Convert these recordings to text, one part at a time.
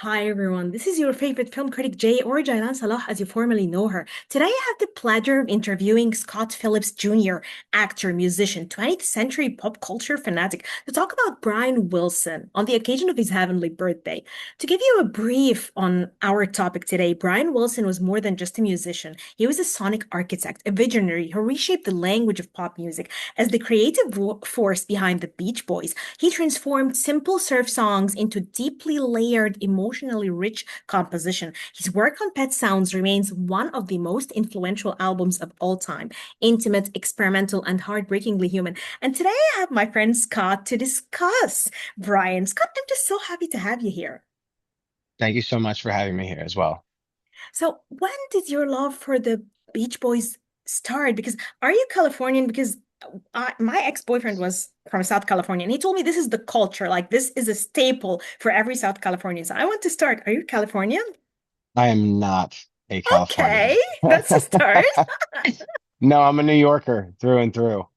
Hi everyone, this is your favorite film critic Jay or Jaylan Salah as you formerly know her. Today I have the pleasure of interviewing Scott Phillips Jr., actor, musician, 20th century pop culture fanatic, to talk about Brian Wilson on the occasion of his heavenly birthday. To give you a brief on our topic today, Brian Wilson was more than just a musician. He was a sonic architect, a visionary who reshaped the language of pop music as the creative force behind the Beach Boys. He transformed simple surf songs into deeply layered, emotionally rich composition. His work on Pet Sounds remains one of the most influential albums of all time, intimate, experimental, and heartbreakingly human. And today I have my friend Scott to discuss Brian. Scott, I'm just so happy to have you here. Thank you so much for having me here as well. So, when did your love for the Beach Boys start? Because are you Californian? Because my ex-boyfriend was from South California, and he told me this is the culture, like this is a staple for every South Californian. So I want to start. Are you Californian? I am not a Okay, Californian. that's a start. No, I'm a New Yorker through and through.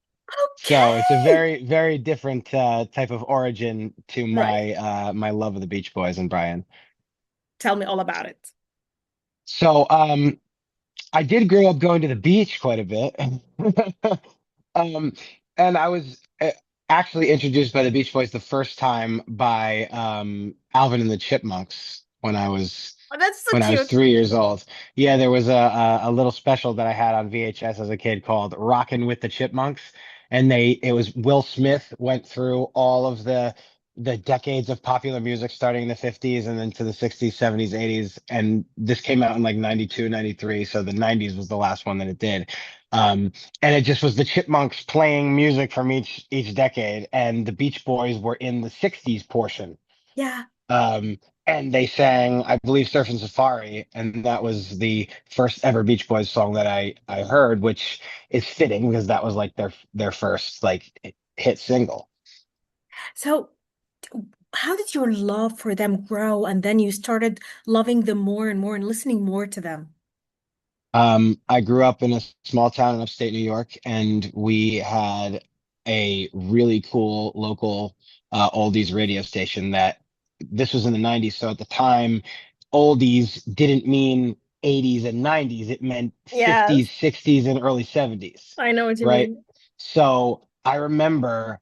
So it's a Okay. very, very different type of origin to Right. my love of the Beach Boys and Brian. Tell me all about it. So I did grow up going to the beach quite a bit. Um, and I was actually introduced by the Beach Boys the first time by Alvin and the Chipmunks Oh, that's so when I was cute. 3 years old. Yeah, there was a little special that I had on VHS as a kid called "Rockin' with the Chipmunks," and it was Will Smith went through all of the decades of popular music starting in the 50s and then to the 60s, 70s, 80s, and this came out in like 92, 93. So the 90s was the last one that it did. And it just was the Chipmunks playing music from each decade, and the Beach Boys were in the 60s portion. Yeah. Um, and they sang, I believe, Surfing Safari, and that was the first ever Beach Boys song that I heard, which is fitting because that was like their first like hit single. So, how did your love for them grow, and then you started loving them more and more and listening more to them? I grew up in a small town in upstate New York, and we had a really cool local oldies radio station that this was in the 90s. So at the time, oldies didn't mean 80s and 90s. It meant Yes, 50s, 60s, and early 70s, I know what you right? mean. So I remember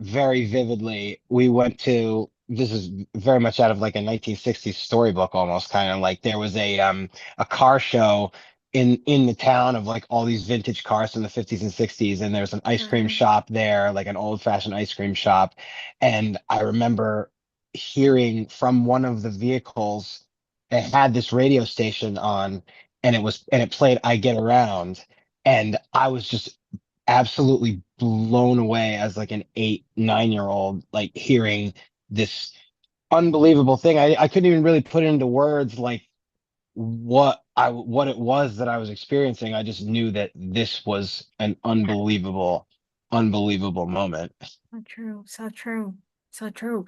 very vividly. We went to this is very much out of like a 1960s storybook almost kind of like there was a car show in the town of like all these vintage cars from the 50s and 60s, and there's an ice cream Uh-huh. shop there, like an old-fashioned ice cream shop. And I remember hearing from one of the vehicles that had this radio station on, and it played I Get Around, and I was just absolutely blown away as like an 8, 9 year old, like hearing this unbelievable thing. I couldn't even really put it into words like what it was that I was experiencing. I just knew that this was an unbelievable moment. So true, so true, so true.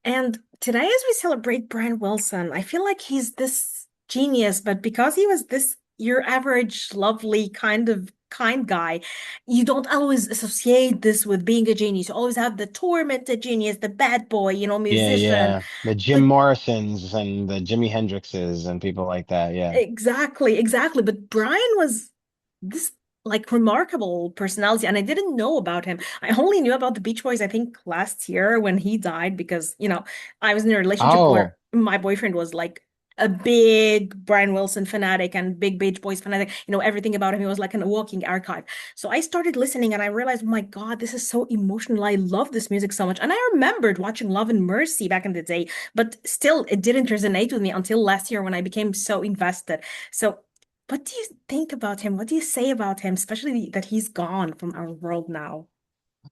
And today, as we celebrate Brian Wilson, I feel like he's this genius, but because he was this your average, lovely, kind of kind guy, you don't always associate this with being a genius. You always have the tormented genius, the bad boy, Yeah, musician. yeah. The Jim But Morrisons and the Jimi Hendrixes and people like that. Yeah. exactly, exactly. But Brian was this like remarkable personality, and I didn't know about him. I only knew about the Beach Boys, I think, last year when he died, because I was in a relationship Oh, where my boyfriend was like a big Brian Wilson fanatic and big Beach Boys fanatic. Everything about him, he was like a walking archive. So I started listening and I realized, oh my God, this is so emotional. I love this music so much. And I remembered watching Love and Mercy back in the day, but still it didn't resonate with me until last year when I became so invested. So what do you think about him? What do you say about him, especially that he's gone from our world now?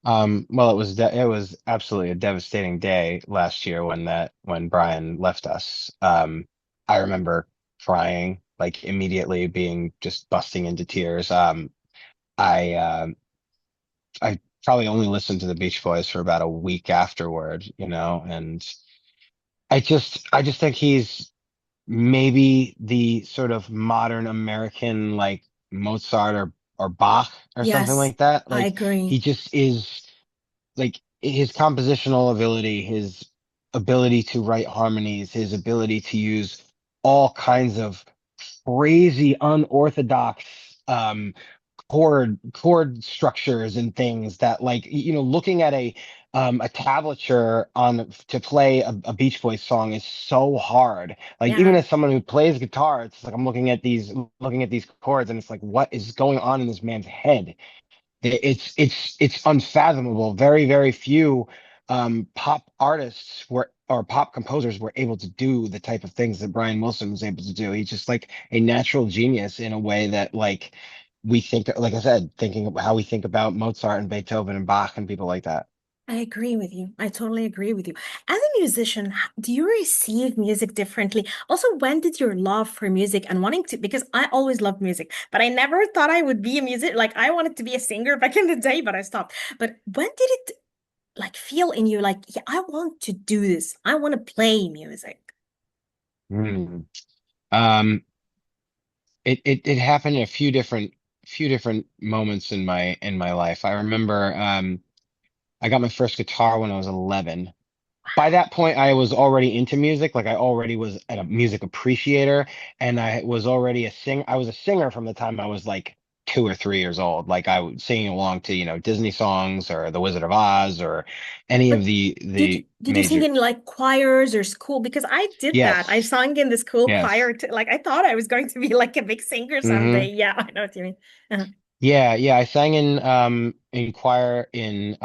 well, it was absolutely a devastating day last year when Brian left us. I remember crying like immediately, being just busting into tears. I I probably only listened to the Beach Boys for about a week afterward, and I just think he's maybe the sort of modern American like Mozart or Bach or something Yes, like that. I Like he agree. just is like his compositional ability, his ability to write harmonies, his ability to use all kinds of crazy, unorthodox chord structures and things that, like, looking at a tablature on to play a Beach Boys song is so hard. Like, even Yeah. as someone who plays guitar, it's like I'm looking at these chords, and it's like, what is going on in this man's head? It's unfathomable. Very, very few pop artists were or pop composers were able to do the type of things that Brian Wilson was able to do. He's just like a natural genius in a way that, like, we think, like I said, thinking about how we think about Mozart and Beethoven and Bach and people like that. I agree with you. I totally agree with you. As a musician, do you receive music differently? Also, when did your love for music and wanting to, because I always loved music, but I never thought I would be a music, like I wanted to be a singer back in the day, but I stopped. But when did it like feel in you like, yeah, I want to do this. I want to play music. Hmm. Um, it happened in a few different moments in my life. I remember I got my first guitar when I was 11. By that point, I was already into music. Like, I already was a music appreciator, and I was already a sing. I was a singer from the time I was like 2 or 3 years old. Like, I was singing along to, Disney songs or The Wizard of Oz or any But of the did the did you sing major. in like choirs or school? Because I did that. I Yes, sang in the school yes. choir like I thought I was going to be like a big singer someday. Hmm. Yeah, I know what you mean. Uh-huh. Yeah, yeah. I sang in choir in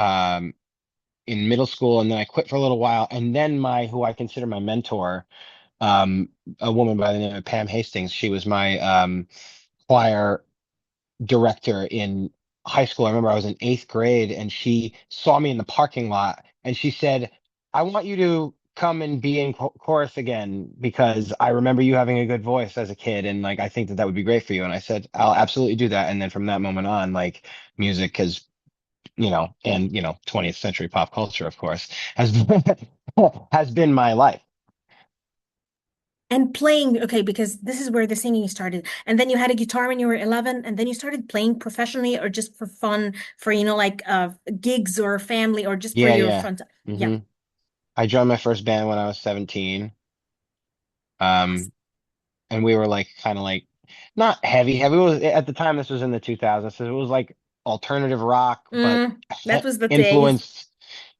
middle school, and then I quit for a little while, and then my who I consider my mentor, um, a woman by the name of Pam Hastings. She was my choir director in high school. I remember I was in eighth grade, and she saw me in the parking lot, and she said, "I want you to come and be in chorus again because I remember you having a good voice as a kid, and, like, I think that that would be great for you." And I said, "I'll absolutely do that." And then from that moment on, like, music has, and 20th century pop culture, of course, has been, has been my life. And playing, okay, because this is where the singing started. And then you had a guitar when you were 11, and then you started playing professionally or just for fun, for, like gigs or family or just for Yeah, your yeah. fun. Yeah. Hmm. I joined my first band when I was 17. Yes. Um, and we were like kind of like not heavy heavy. It was at the time, this was in the 2000s, so it was like alternative rock, but That was the thing.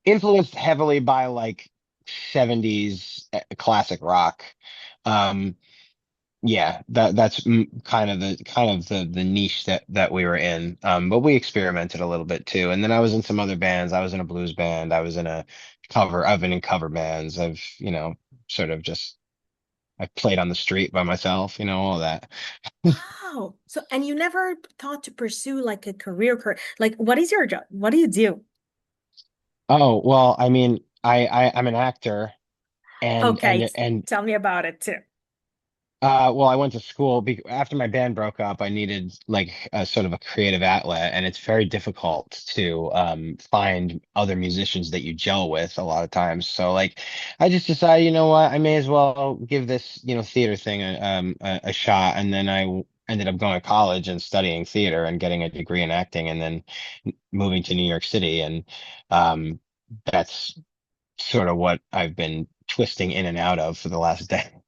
influenced heavily by, like, 70s classic rock. Um, yeah, that's kind of the niche that we were in. But we experimented a little bit too. And then I was in some other bands. I was in a blues band. I've been in cover bands. I've, sort of just I played on the street by myself, all that. Wow. So, and you never thought to pursue like a career, like what is your job? What do you do? Oh, well, I mean, I'm an actor, and Okay, and and tell me about it too. well, I went to school after my band broke up. I needed, like, a sort of a creative outlet, and it's very difficult to find other musicians that you gel with a lot of times. So, like, I just decided, you know what, I may as well give this, theater thing a shot. And then ended up going to college and studying theater and getting a degree in acting, and then moving to New York City, and um, that's sort of what I've been twisting in and out of for the last decade.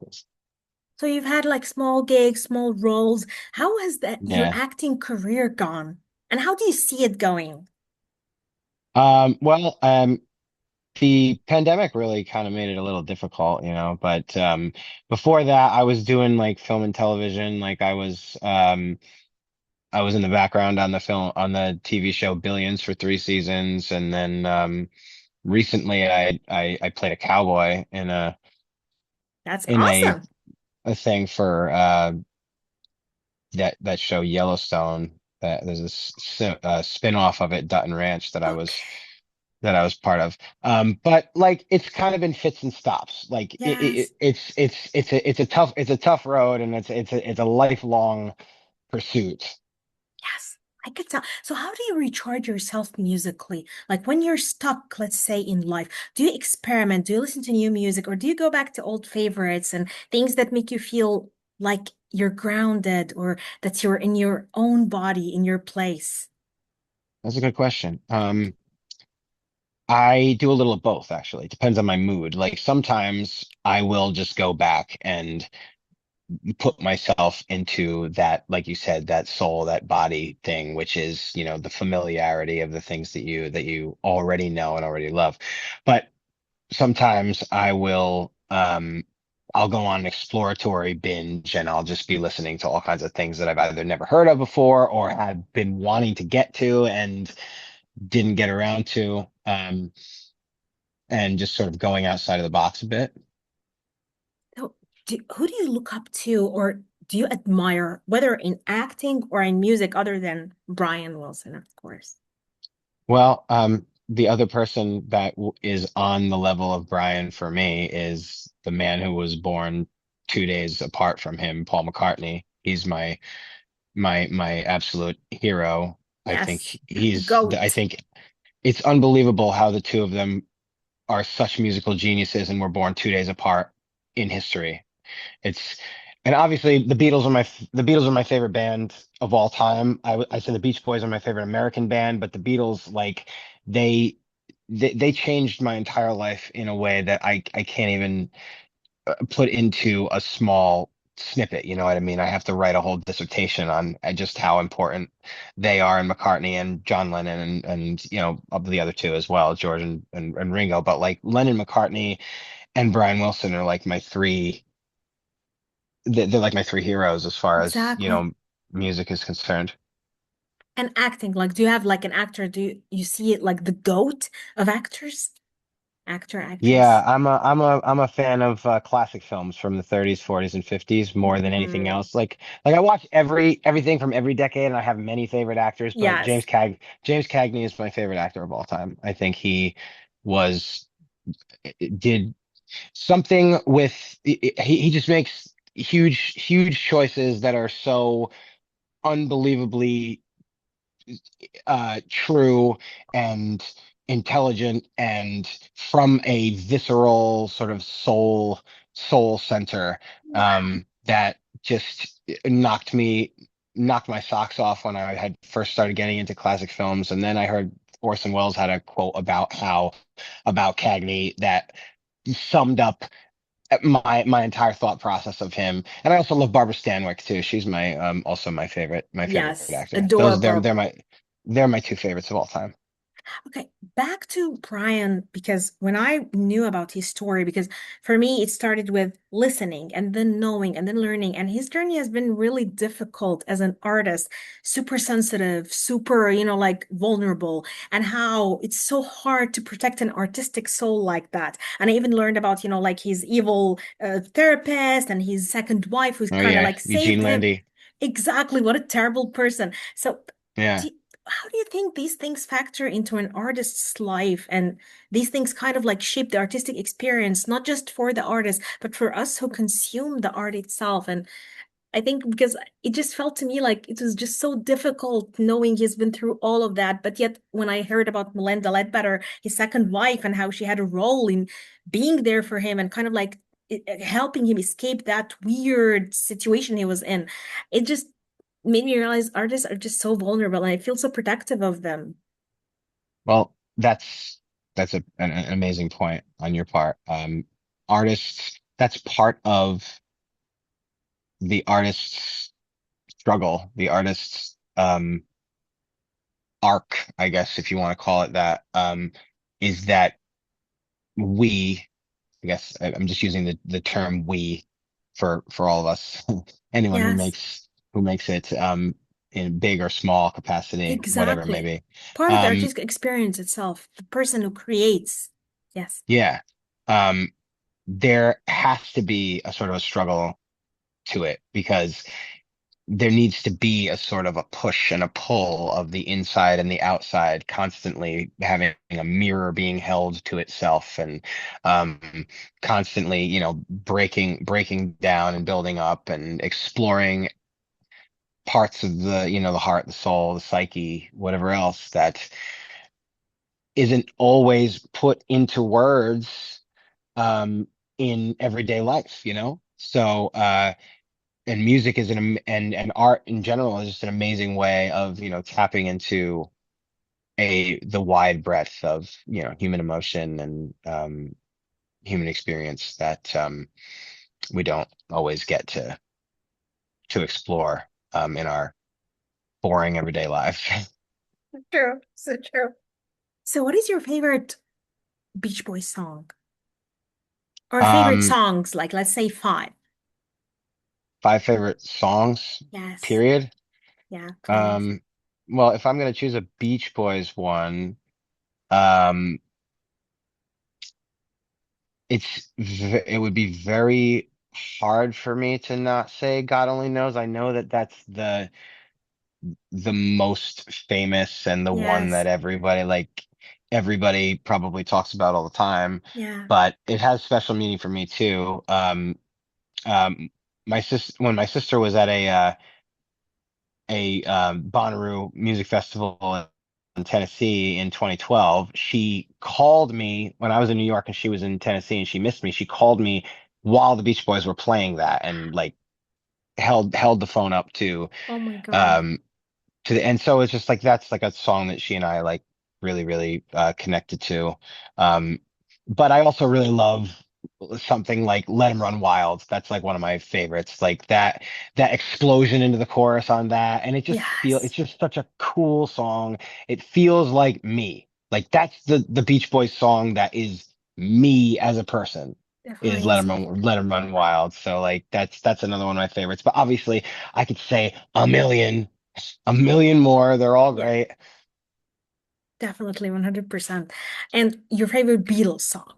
So you've had like small gigs, small roles. How has that your Yeah. acting career gone? And how do you see it going? Well, the pandemic really kind of made it a little difficult, but before that, I was doing, like, film and television. Like, I was in the background on the TV show Billions for 3 seasons, and then recently I played a cowboy in a That's in a, awesome. a thing for that show Yellowstone. There's a spin-off of it, Dutton Ranch, Okay. that I was part of. But, like, it's kind of been fits and stops. Like, Yes. it's a tough road, and it's a lifelong pursuit. Yes. I could tell. So how do you recharge yourself musically? Like when you're stuck, let's say in life, do you experiment? Do you listen to new music or do you go back to old favorites and things that make you feel like you're grounded or that you're in your own body, in your place? That's a good question. I do a little of both, actually. It depends on my mood. Like sometimes I will just go back and put myself into that, like you said, that soul, that body thing, which is, the familiarity of the things that you already know and already love. But sometimes I'll go on an exploratory binge and I'll just be listening to all kinds of things that I've either never heard of before or had been wanting to get to and didn't get around to. And just sort of going outside of the box a bit. So, who do you look up to or do you admire, whether in acting or in music, other than Brian Wilson, of course? Well, the other person that is on the level of Brian for me is the man who was born 2 days apart from him, Paul McCartney. He's my absolute hero. Yes, I GOAT. think it's unbelievable how the two of them are such musical geniuses and were born 2 days apart in history. It's and obviously the Beatles are my favorite band of all time. I say the Beach Boys are my favorite American band, but the Beatles like they they changed my entire life in a way that I can't even put into a small snippet. You know what I mean? I have to write a whole dissertation on just how important they are, and McCartney and John Lennon and of the other two as well, George and Ringo. But like Lennon, McCartney, and Brian Wilson are like my three they're like my three heroes as far as, Exactly. music is concerned. And acting, like, do you have like an actor? Do you see it like the GOAT of actors? Actor, Yeah, actress. I'm a fan of classic films from the 30s, 40s, and 50s more than anything Hmm. else. Like I watch everything from every decade, and I have many favorite actors, but Yes. James Cagney is my favorite actor of all time. I think he was did something with he just makes huge choices that are so unbelievably true and intelligent and from a visceral sort of soul center that just knocked my socks off when I had first started getting into classic films. And then I heard Orson Welles had a quote about Cagney that summed up my entire thought process of him. And I also love Barbara Stanwyck too. She's my also my favorite Yes. actor. Adorable. They're my two favorites of all time. Okay, back to Brian, because when I knew about his story, because for me, it started with listening and then knowing and then learning. And his journey has been really difficult as an artist, super sensitive, super, like vulnerable, and how it's so hard to protect an artistic soul like that. And I even learned about, like his evil therapist and his second wife who's Oh kind of yeah, like Eugene saved him. Landy. Exactly, what a terrible person. So, Yeah. do, how do you think these things factor into an artist's life and these things kind of like shape the artistic experience, not just for the artist, but for us who consume the art itself? And I think because it just felt to me like it was just so difficult knowing he's been through all of that. But yet, when I heard about Melinda Ledbetter, his second wife, and how she had a role in being there for him and kind of like helping him escape that weird situation he was in, it just made me realize artists are just so vulnerable and I feel so protective of them. Well, that's an amazing point on your part. Artists, that's part of the artist's struggle, the artist's arc, I guess, if you want to call it that, is that we, I guess I'm just using the term we for all of us, anyone Yes, who makes it in big or small capacity, whatever it may exactly. be. Part of the Um, artistic experience itself, the person who creates. Yes. yeah. Um, there has to be a sort of a struggle to it because there needs to be a sort of a push and a pull of the inside and the outside, constantly having a mirror being held to itself and um, constantly, breaking down and building up and exploring parts of the heart, the soul, the psyche, whatever else that isn't always put into words in everyday life. So, and music is and art in general is just an amazing way of tapping into a the wide breadth of, human emotion and human experience that we don't always get to explore in our boring everyday life. True, so true. So, what is your favorite Beach Boys song? Or favorite Um, songs, like let's say five. Five favorite songs, Yes. period. Yeah, please. Um, well, if I'm gonna choose a Beach Boys one, um, it would be very hard for me to not say God Only Knows. I know that that's the most famous and the one Yes. that everybody probably talks about all the time, Yeah. but it has special meaning for me too. My sis when my sister was at a Bonnaroo Music Festival in Tennessee in 2012. She called me when I was in New York and she was in Tennessee and she missed me. She called me while the Beach Boys were playing that and like held the phone up Oh my God. um and so it's just like that's like a song that she and I like really really connected to. Um but I also really love something like Let 'Em Run Wild. That's like one of my favorites. Like that explosion into the chorus on that, and it's Yes. just such a cool song. It feels like me. Like that's the Beach Boys song that is me as a person. Is Definitely is me. Let 'Em Run Wild. So like that's another one of my favorites. But obviously I could say a million more. They're all Yeah, great. definitely 100%. And your favorite Beatles song?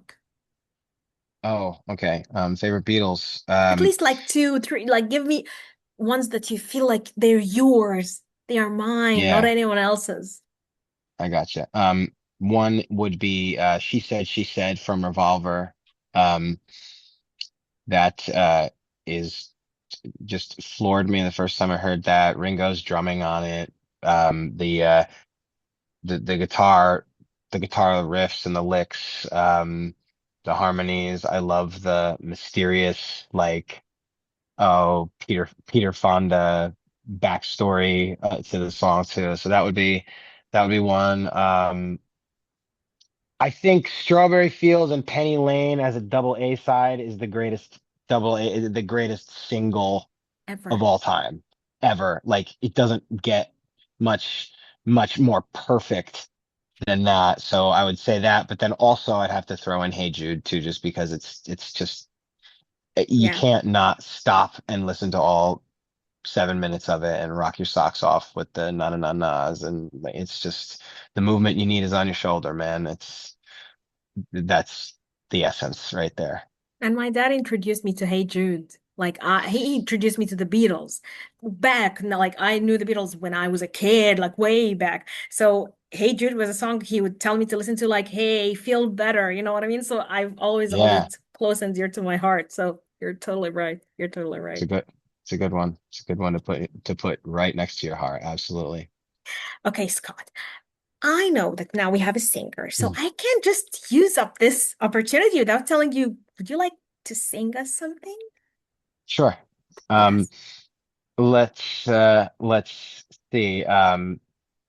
Oh, okay. Favorite Beatles. At least like two, three, like give me ones that you feel like they're yours. They are mine, not Yeah, anyone else's. I gotcha. One would be She Said from Revolver. Um, that is just floored me the first time I heard that. Ringo's drumming on it. The guitar, the guitar riffs and the licks, the harmonies. I love the mysterious, like, oh, Peter Fonda backstory to the song too. So that would be one. I think Strawberry Fields and Penny Lane as a double A side is the greatest single of Ever. all time ever. Like it doesn't get much much more perfect than that. So I would say that, but then also I'd have to throw in Hey Jude too, just because it's just you Yeah. can't not stop and listen to all 7 minutes of it and rock your socks off with the na na na na's, and like, it's just the movement you need is on your shoulder, man. That's the essence right there. And my dad introduced me to Hey Jude. Like he introduced me to the Beatles back. Like I knew the Beatles when I was a kid, like way back. So Hey Jude was a song he would tell me to listen to, like, hey, feel better. You know what I mean? So I've always hold Yeah, it close and dear to my heart. So you're totally right. You're totally it's a right. good it's a good one. It's a good one to put right next to your heart. Absolutely. Okay, Scott. I know that now we have a singer, so Mm. I can't just use up this opportunity without telling you, would you like to sing us something? Sure. Um, Yes. let's see.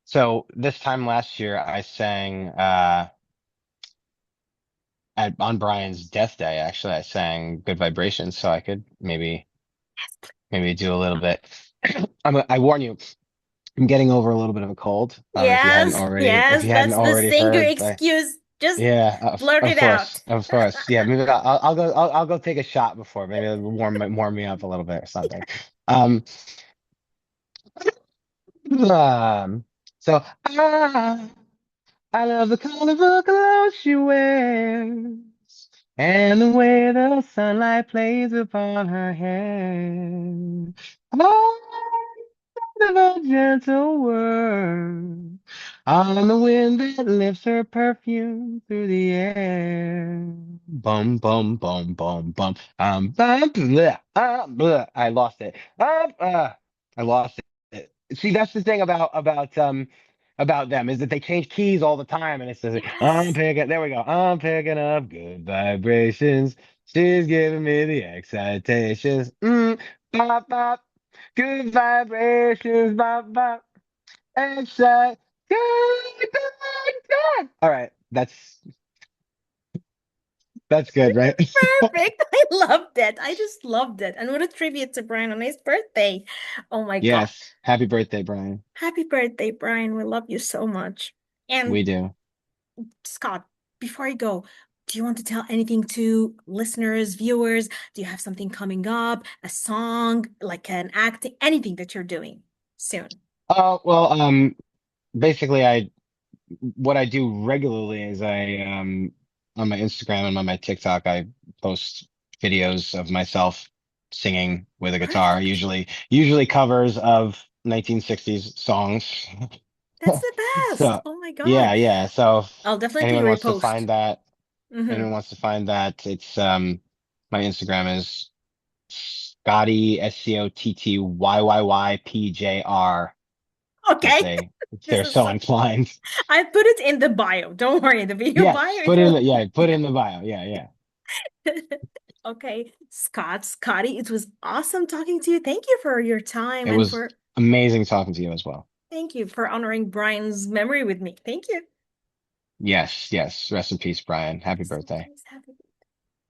So this time last year I sang on Brian's death day, actually, I sang Good Vibrations, so I could maybe do a little bit. I warn you, I'm getting over a little bit of a cold. Yes, If yes, you hadn't that's the already singer heard, but excuse. Just yeah, blurt of it out. course, of course. Yeah, maybe I'll go take a shot before. Maybe it'll warm me up a little bit or something. Um, um so I love the colorful clothes she wears and the way the sunlight plays upon her hair. Of a gentle word on the wind that lifts her perfume through the air. Bum bum bum bum bum. Bleh, bleh. I lost it. I lost it. See, that's the thing about them is that they change keys all the time, and it says I'm Yes. picking. There we go. I'm picking up good vibrations. She's giving me the excitations. Bop bop. Good vibrations, bop bop, excite. Good. God. All right. That's good, right? Perfect. I loved it. I just loved it. And what a tribute to Brian on his birthday. Oh my God. Yes. Happy birthday, Brian. Happy birthday, Brian. We love you so much. And We do. Scott, before I go, do you want to tell anything to listeners, viewers? Do you have something coming up, a song, like an acting, anything that you're doing soon? Well, basically what I do regularly is on my Instagram and on my TikTok, I post videos of myself singing with a guitar, Perfect. usually covers of 1960s songs. That's the best. So Oh my God. yeah. So if I'll definitely anyone wants to repost. find that, Hmm. it's my Instagram is Scotty SCOTTYYYPJR Okay. if This they're is so so, inclined. I put it in the bio. Don't worry, the video bio Yes, it will. put in the bio. Yeah. Okay, Scotty, it was awesome talking to you. Thank you for your time It and was for amazing talking to you as well. thank you for honoring Brian's memory with me. Thank you. Yes. Rest in peace, Brian. Happy Rest in birthday. peace. Happy